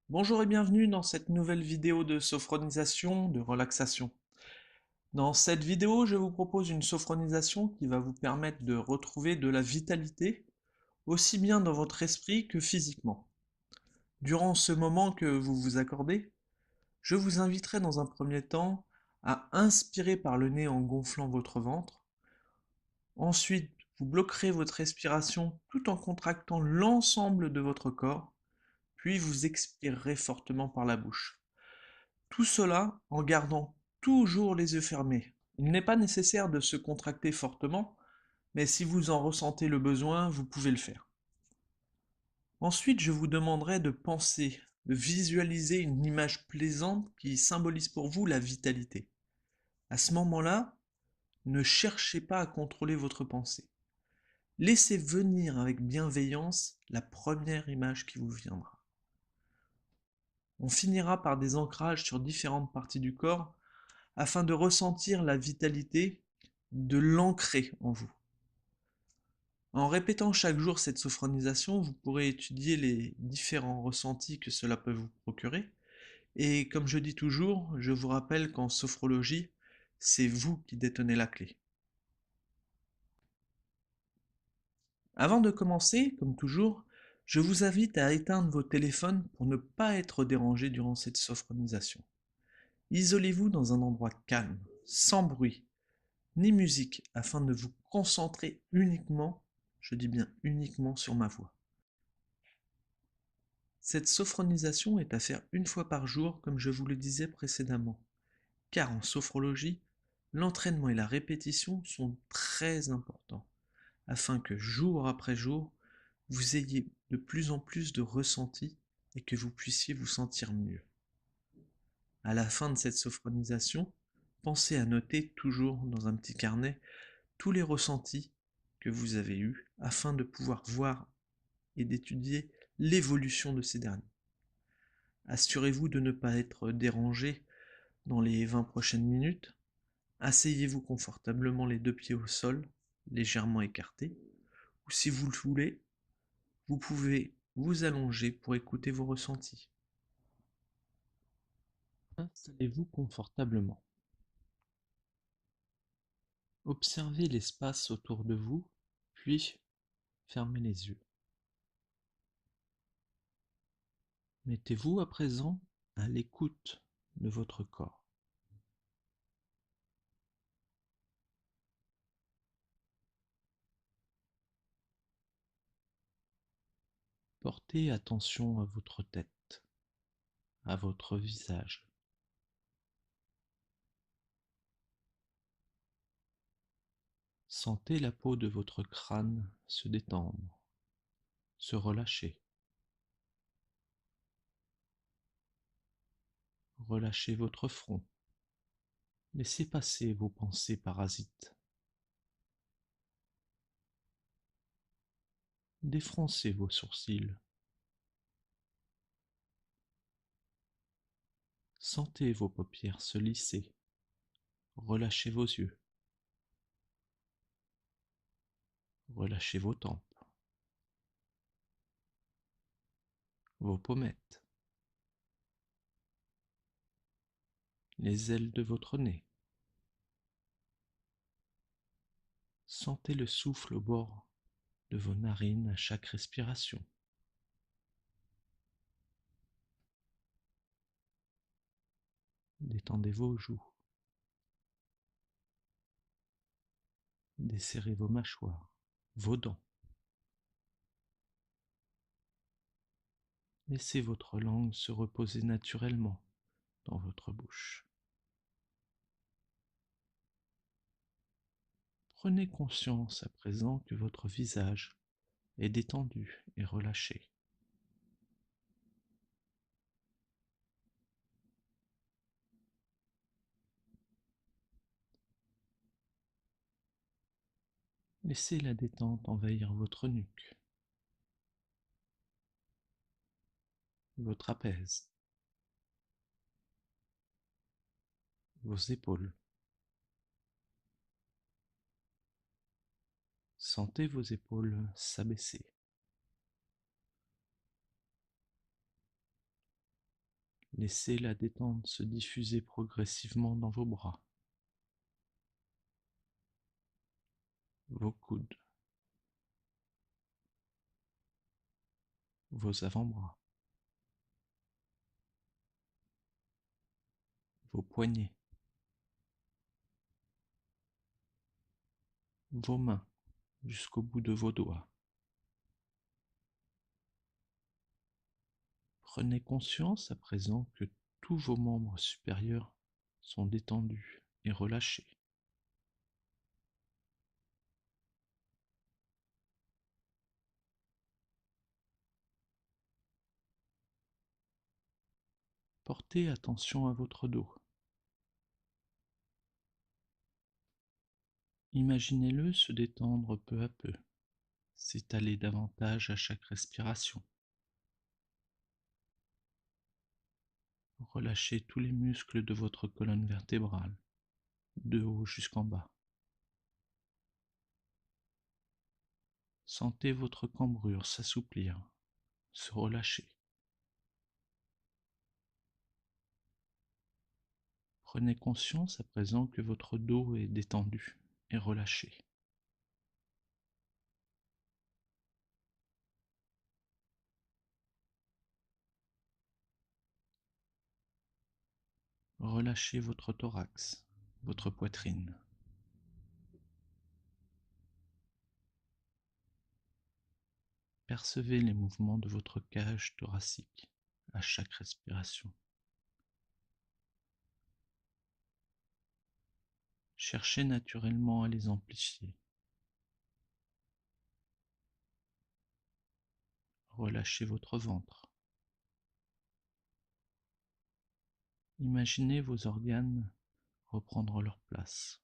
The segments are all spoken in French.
Bonjour et bienvenue dans cette nouvelle vidéo de sophronisation, de relaxation. Dans cette vidéo, je vous propose une sophronisation qui va vous permettre de retrouver de la vitalité, aussi bien dans votre esprit que physiquement. Durant ce moment que vous vous accordez, je vous inviterai dans un premier temps à inspirer par le nez en gonflant votre ventre. Ensuite, vous bloquerez votre respiration tout en contractant l'ensemble de votre corps, puis vous expirerez fortement par la bouche. Tout cela en gardant toujours les yeux fermés. Il n'est pas nécessaire de se contracter fortement, mais si vous en ressentez le besoin, vous pouvez le faire. Ensuite, je vous demanderai de penser, de visualiser une image plaisante qui symbolise pour vous la vitalité. À ce moment-là, ne cherchez pas à contrôler votre pensée. Laissez venir avec bienveillance la première image qui vous viendra. On finira par des ancrages sur différentes parties du corps afin de ressentir la vitalité, de l'ancrer en vous. En répétant chaque jour cette sophronisation, vous pourrez étudier les différents ressentis que cela peut vous procurer. Et comme je dis toujours, je vous rappelle qu'en sophrologie, c'est vous qui détenez la clé. Avant de commencer, comme toujours, je vous invite à éteindre vos téléphones pour ne pas être dérangé durant cette sophronisation. Isolez-vous dans un endroit calme, sans bruit, ni musique, afin de vous concentrer uniquement, je dis bien uniquement, sur ma voix. Cette sophronisation est à faire une fois par jour, comme je vous le disais précédemment, car en sophrologie, l'entraînement et la répétition sont très importants, afin que jour après jour, vous ayez de plus en plus de ressentis et que vous puissiez vous sentir mieux. À la fin de cette sophronisation, pensez à noter toujours dans un petit carnet tous les ressentis que vous avez eus afin de pouvoir voir et d'étudier l'évolution de ces derniers. Assurez-vous de ne pas être dérangé dans les 20 prochaines minutes. Asseyez-vous confortablement les deux pieds au sol, légèrement écartés, ou si vous le voulez, vous pouvez vous allonger pour écouter vos ressentis. Installez-vous confortablement. Observez l'espace autour de vous, puis fermez les yeux. Mettez-vous à présent à l'écoute de votre corps. Portez attention à votre tête, à votre visage. Sentez la peau de votre crâne se détendre, se relâcher. Relâchez votre front. Laissez passer vos pensées parasites. Défroncez vos sourcils. Sentez vos paupières se lisser. Relâchez vos yeux. Relâchez vos tempes, vos pommettes, les ailes de votre nez. Sentez le souffle au bord de vos narines à chaque respiration. Détendez vos joues. Desserrez vos mâchoires, vos dents. Laissez votre langue se reposer naturellement dans votre bouche. Prenez conscience à présent que votre visage est détendu et relâché. Laissez la détente envahir votre nuque, votre trapèze, vos épaules. Sentez vos épaules s'abaisser. Laissez la détente se diffuser progressivement dans vos bras, vos coudes, vos avant-bras, vos poignets, vos mains jusqu'au bout de vos doigts. Prenez conscience à présent que tous vos membres supérieurs sont détendus et relâchés. Portez attention à votre dos. Imaginez-le se détendre peu à peu, s'étaler davantage à chaque respiration. Relâchez tous les muscles de votre colonne vertébrale, de haut jusqu'en bas. Sentez votre cambrure s'assouplir, se relâcher. Prenez conscience à présent que votre dos est détendu et relâché. Relâchez votre thorax, votre poitrine. Percevez les mouvements de votre cage thoracique à chaque respiration. Cherchez naturellement à les amplifier. Relâchez votre ventre. Imaginez vos organes reprendre leur place.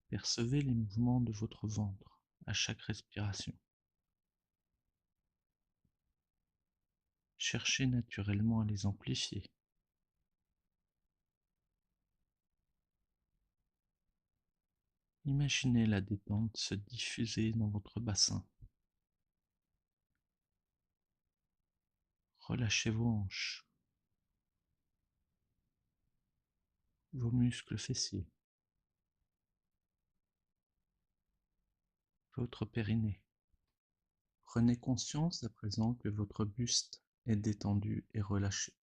Percevez les mouvements de votre ventre à chaque respiration. Cherchez naturellement à les amplifier. Imaginez la détente se diffuser dans votre bassin. Relâchez vos hanches, vos muscles fessiers, votre périnée. Prenez conscience à présent que votre buste est détendu et relâché.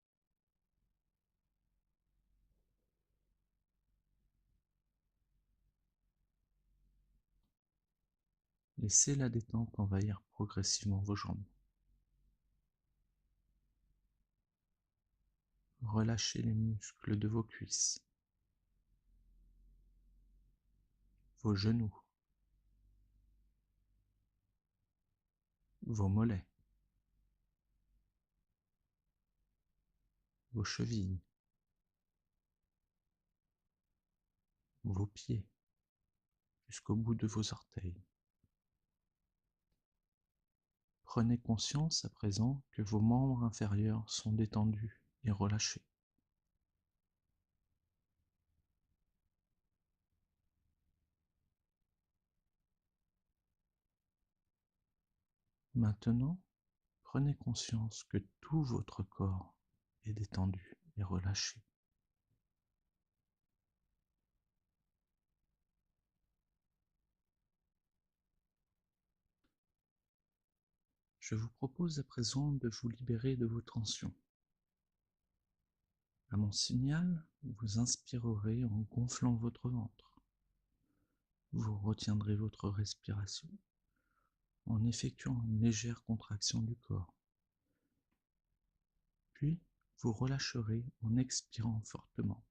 Laissez la détente envahir progressivement vos jambes. Relâchez les muscles de vos cuisses, vos genoux, vos mollets, vos chevilles, vos pieds, jusqu'au bout de vos orteils. Prenez conscience à présent que vos membres inférieurs sont détendus et relâchés. Maintenant, prenez conscience que tout votre corps est détendu et relâché. Je vous propose à présent de vous libérer de vos tensions. À mon signal, vous inspirerez en gonflant votre ventre. Vous retiendrez votre respiration en effectuant une légère contraction du corps. Puis, vous relâcherez en expirant fortement.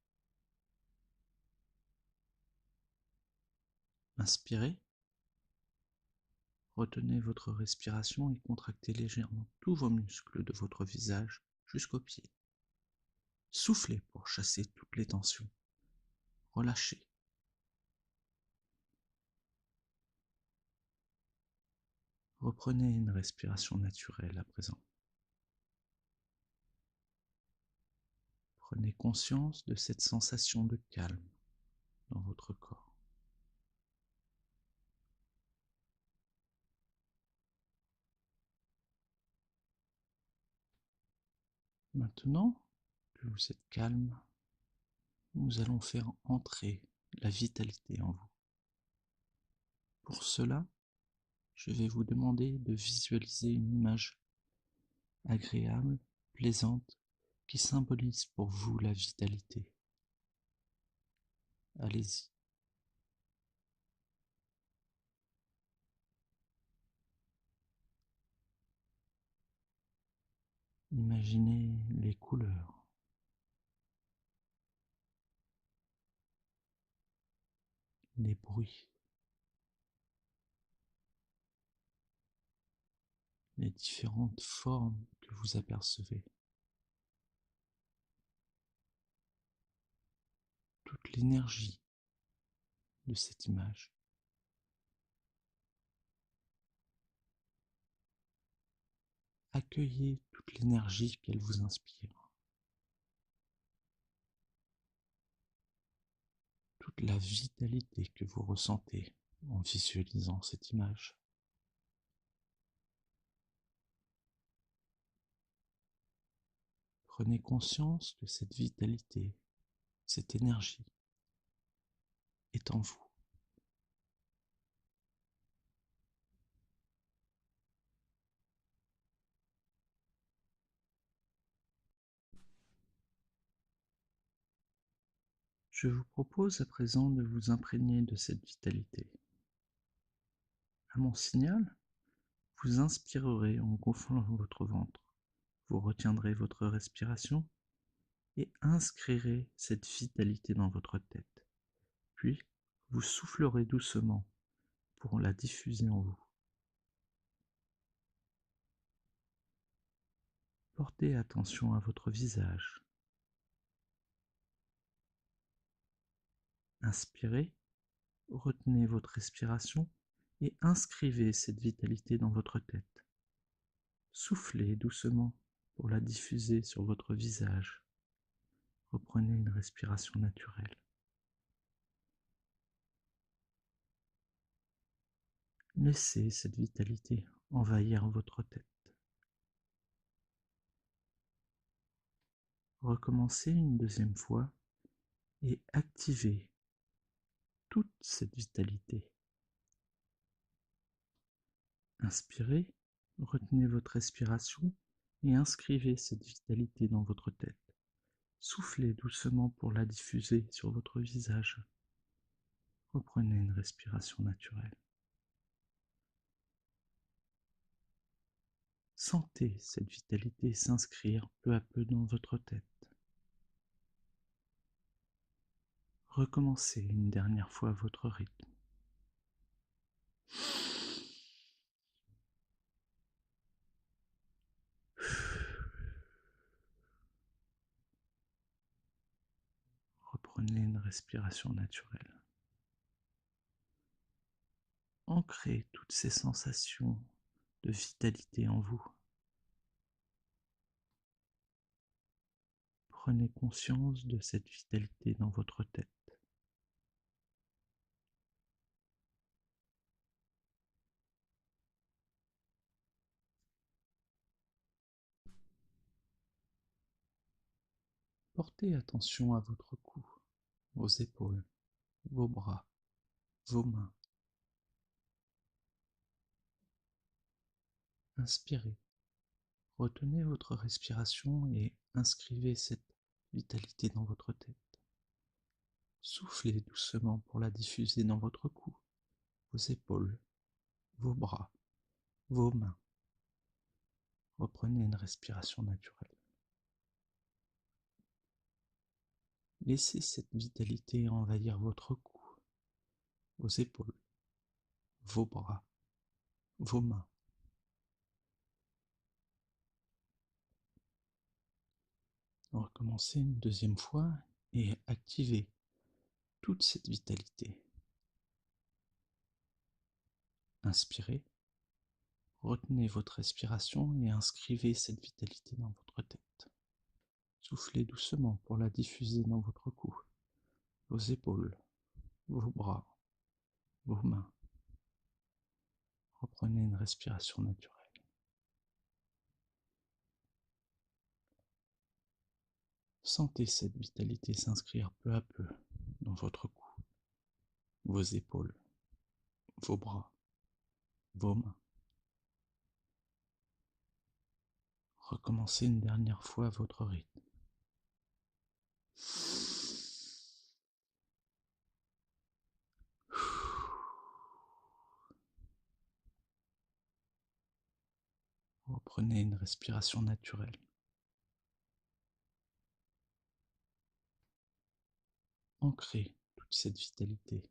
Inspirez, retenez votre respiration et contractez légèrement tous vos muscles de votre visage jusqu'aux pieds. Soufflez pour chasser toutes les tensions. Relâchez. Reprenez une respiration naturelle à présent. Prenez conscience de cette sensation de calme dans votre corps. Maintenant que vous êtes calme, nous allons faire entrer la vitalité en vous. Pour cela, je vais vous demander de visualiser une image agréable, plaisante, qui symbolise pour vous la vitalité. Allez-y. Imaginez les couleurs, les bruits, les différentes formes que vous apercevez, toute l'énergie de cette image. Accueillez toute l'énergie qu'elle vous inspire, toute la vitalité que vous ressentez en visualisant cette image. Prenez conscience que cette vitalité, cette énergie est en vous. Je vous propose à présent de vous imprégner de cette vitalité. À mon signal, vous inspirerez en gonflant votre ventre. Vous retiendrez votre respiration et inscrirez cette vitalité dans votre tête. Puis, vous soufflerez doucement pour la diffuser en vous. Portez attention à votre visage. Inspirez, retenez votre respiration et inscrivez cette vitalité dans votre tête. Soufflez doucement pour la diffuser sur votre visage. Reprenez une respiration naturelle. Laissez cette vitalité envahir votre tête. Recommencez une deuxième fois et activez toute cette vitalité. Inspirez, retenez votre respiration et inscrivez cette vitalité dans votre tête. Soufflez doucement pour la diffuser sur votre visage. Reprenez une respiration naturelle. Sentez cette vitalité s'inscrire peu à peu dans votre tête. Recommencez une dernière fois à votre rythme. Reprenez une respiration naturelle. Ancrez toutes ces sensations de vitalité en vous. Prenez conscience de cette vitalité dans votre tête. Portez attention à votre cou, vos épaules, vos bras, vos mains. Inspirez, retenez votre respiration et inscrivez cette vitalité dans votre tête. Soufflez doucement pour la diffuser dans votre cou, vos épaules, vos bras, vos mains. Reprenez une respiration naturelle. Laissez cette vitalité envahir votre cou, vos épaules, vos bras, vos mains. Recommencez une deuxième fois et activez toute cette vitalité. Inspirez, retenez votre respiration et inscrivez cette vitalité dans votre tête. Soufflez doucement pour la diffuser dans votre cou, vos épaules, vos bras, vos mains. Reprenez une respiration naturelle. Sentez cette vitalité s'inscrire peu à peu dans votre cou, vos épaules, vos bras, vos mains. Recommencez une dernière fois à votre rythme. Reprenez une respiration naturelle. Ancrez toute cette vitalité.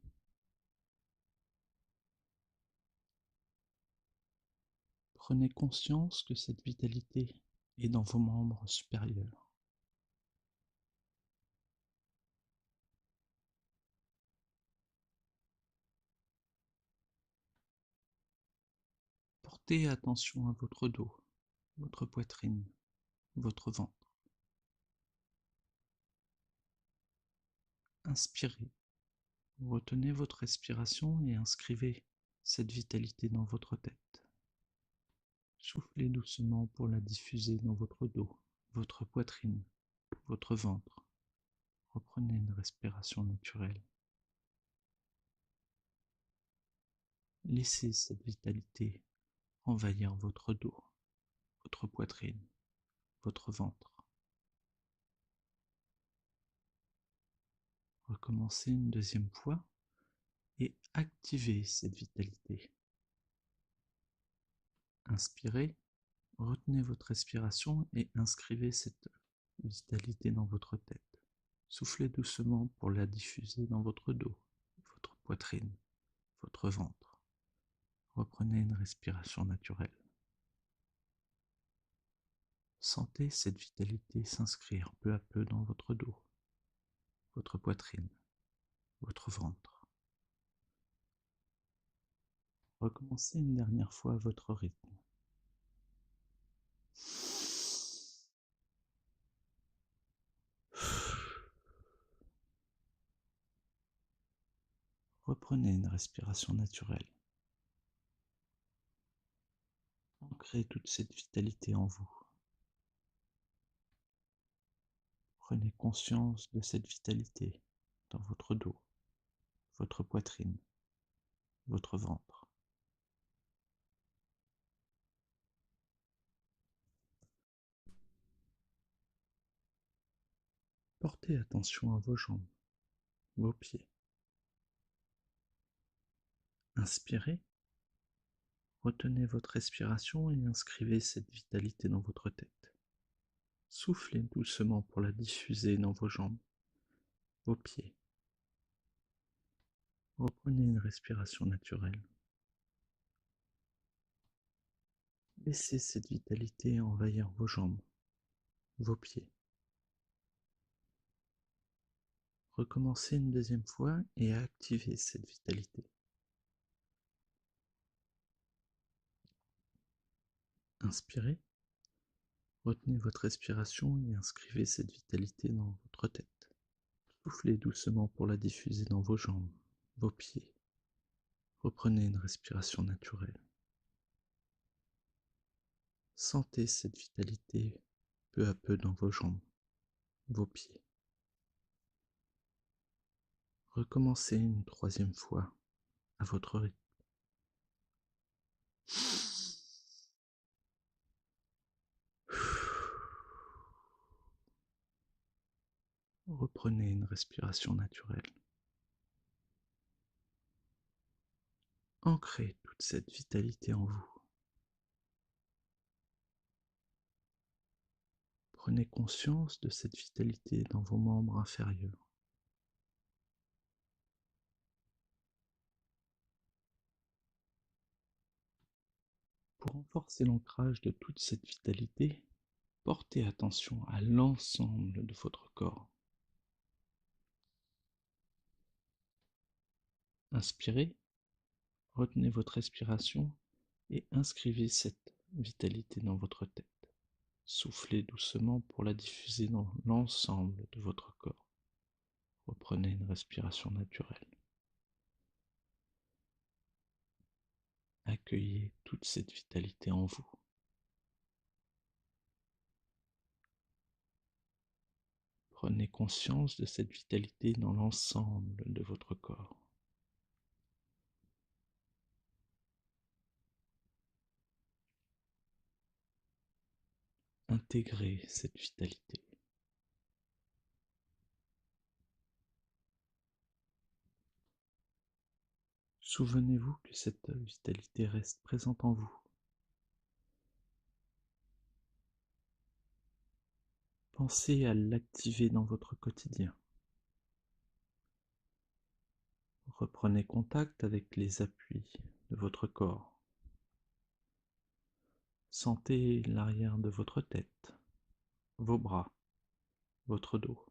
Prenez conscience que cette vitalité est dans vos membres supérieurs. Portez attention à votre dos, votre poitrine, votre ventre. Inspirez, retenez votre respiration et inscrivez cette vitalité dans votre tête. Soufflez doucement pour la diffuser dans votre dos, votre poitrine, votre ventre. Reprenez une respiration naturelle. Laissez cette vitalité envahir votre dos, votre poitrine, votre ventre. Recommencez une deuxième fois et activez cette vitalité. Inspirez, retenez votre respiration et inscrivez cette vitalité dans votre tête. Soufflez doucement pour la diffuser dans votre dos, votre poitrine, votre ventre. Reprenez une respiration naturelle. Sentez cette vitalité s'inscrire peu à peu dans votre dos, votre poitrine, votre ventre. Recommencez une dernière fois à votre rythme. Reprenez une respiration naturelle. Ancrez toute cette vitalité en vous. Prenez conscience de cette vitalité dans votre dos, votre poitrine, votre ventre. Portez attention à vos jambes, vos pieds. Inspirez, retenez votre respiration et inscrivez cette vitalité dans votre tête. Soufflez doucement pour la diffuser dans vos jambes, vos pieds. Reprenez une respiration naturelle. Laissez cette vitalité envahir vos jambes, vos pieds. Recommencez une deuxième fois et activez cette vitalité. Inspirez, retenez votre respiration et inscrivez cette vitalité dans votre tête. Soufflez doucement pour la diffuser dans vos jambes, vos pieds. Reprenez une respiration naturelle. Sentez cette vitalité peu à peu dans vos jambes, vos pieds. Recommencez une troisième fois à votre rythme. Reprenez une respiration naturelle. Ancrez toute cette vitalité en vous. Prenez conscience de cette vitalité dans vos membres inférieurs. Pour renforcer l'ancrage de toute cette vitalité, portez attention à l'ensemble de votre corps. Inspirez, retenez votre respiration et inscrivez cette vitalité dans votre tête. Soufflez doucement pour la diffuser dans l'ensemble de votre corps. Reprenez une respiration naturelle. Accueillez toute cette vitalité en vous. Prenez conscience de cette vitalité dans l'ensemble de votre corps. Intégrez cette vitalité. Souvenez-vous que cette vitalité reste présente en vous. Pensez à l'activer dans votre quotidien. Reprenez contact avec les appuis de votre corps. Sentez l'arrière de votre tête, vos bras, votre dos,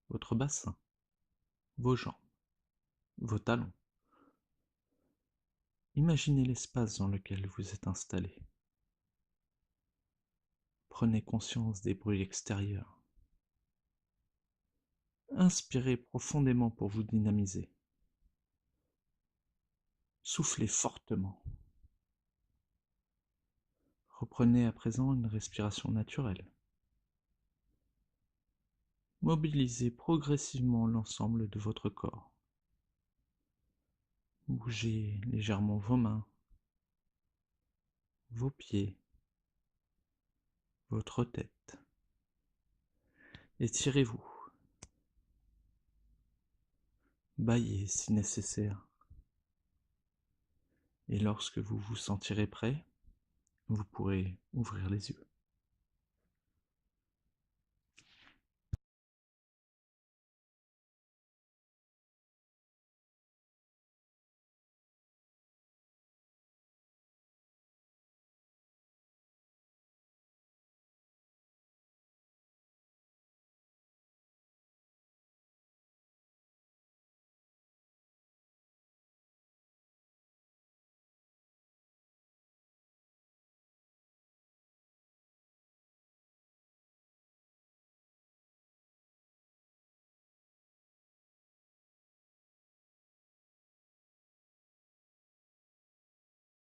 votre bassin, vos jambes, vos talons. Imaginez l'espace dans lequel vous êtes installé. Prenez conscience des bruits extérieurs. Inspirez profondément pour vous dynamiser. Soufflez fortement. Reprenez à présent une respiration naturelle. Mobilisez progressivement l'ensemble de votre corps. Bougez légèrement vos mains, vos pieds, votre tête. Étirez-vous. Bâillez si nécessaire. Et lorsque vous vous sentirez prêt, vous pourrez ouvrir les yeux.